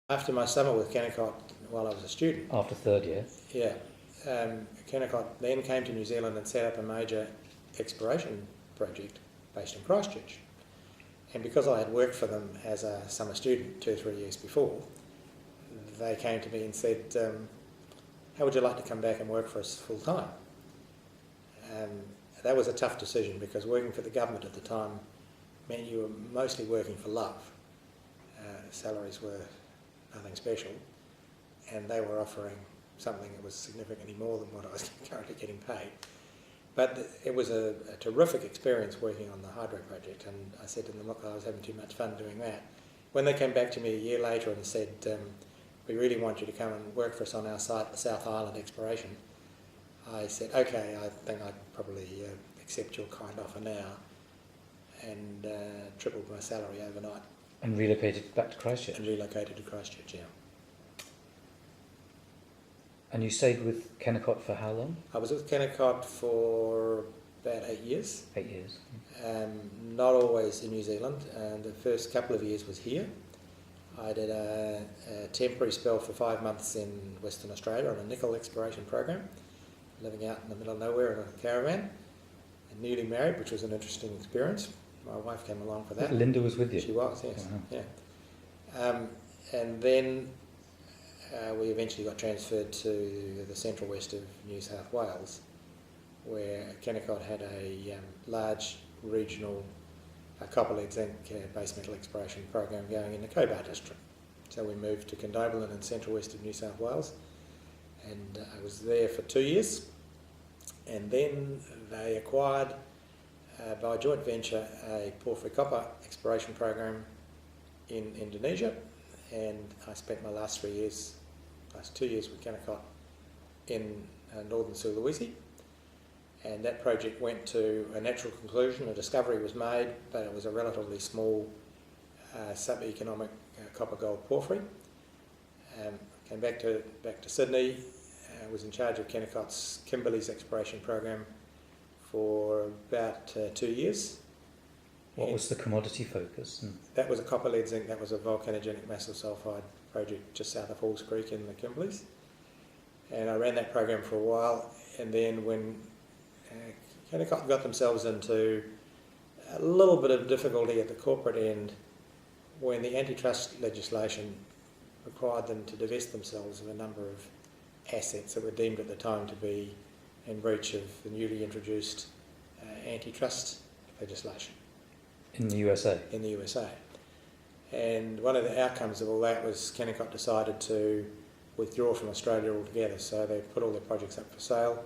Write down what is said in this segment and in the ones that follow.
After my summer with Kennecott while I was a student, After third year? yeah, Kennecott then came to New Zealand and set up a major exploration project based in Christchurch. And because I had worked for them as a summer student 2 or 3 years before, they came to me and said, how would you like to come back and work for us full time? That was a tough decision because working for the government at the time meant you were mostly working for love. Salaries were nothing special, and they were offering something that was significantly more than what I was currently getting paid. But it was a terrific experience working on the hydro project, and I said to them, look, I was having too much fun doing that. When they came back to me a year later and said, we really want you to come and work for us on our site, the South Island Exploration, I said, okay, I think I'd probably accept your kind offer now, and tripled my salary overnight. And relocated back to Christchurch? And relocated to Christchurch, yeah. And you stayed with Kennecott for how long? I was with Kennecott for about 8 years. 8 years. Not always in New Zealand, and the first couple of years was here. I did a temporary spell for 5 months in Western Australia on a nickel exploration program, living out in the middle of nowhere in a caravan, and newly married, which was an interesting experience. My wife came along for that. Linda was with you? She was, yes. Uh-huh. Yeah. And then we eventually got transferred to the central west of New South Wales, where Kennecott had a large regional copper lead zinc base metal exploration program going in the Cobar district. So we moved to Condobolin in central west of New South Wales, and I was there for 2 years, and then they acquired by joint venture a porphyry copper exploration program in Indonesia, and I spent my last 2 years with Kennecott in northern Sulawesi, and that project went to a natural conclusion. A discovery was made, but it was a relatively small sub-economic copper gold porphyry. Came back to Sydney, was in charge of Kennecott's Kimberley's exploration program for about 2 years. What was the commodity focus? That was a copper lead zinc. That was a volcanogenic massive sulphide project just south of Halls Creek in the Kimberleys. And I ran that program for a while, and then when Kennecott got themselves into a little bit of difficulty at the corporate end, when the antitrust legislation required them to divest themselves of a number of assets that were deemed at the time to be in breach of the newly introduced antitrust legislation. In the USA? In the USA. And one of the outcomes of all that was Kennecott decided to withdraw from Australia altogether, so they put all their projects up for sale.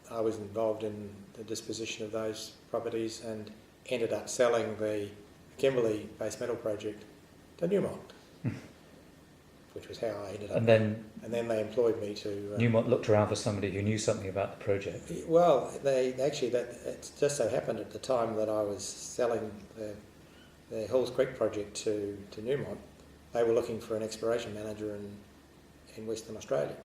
I was involved in the disposition of those properties and ended up selling the Kimberley base metal project to Newmont, which was how I ended up. And then they employed me to... Newmont looked around for somebody who knew something about the project. Well, it just so happened at the time that I was selling the Halls Creek project to Newmont, they were looking for an exploration manager in Western Australia.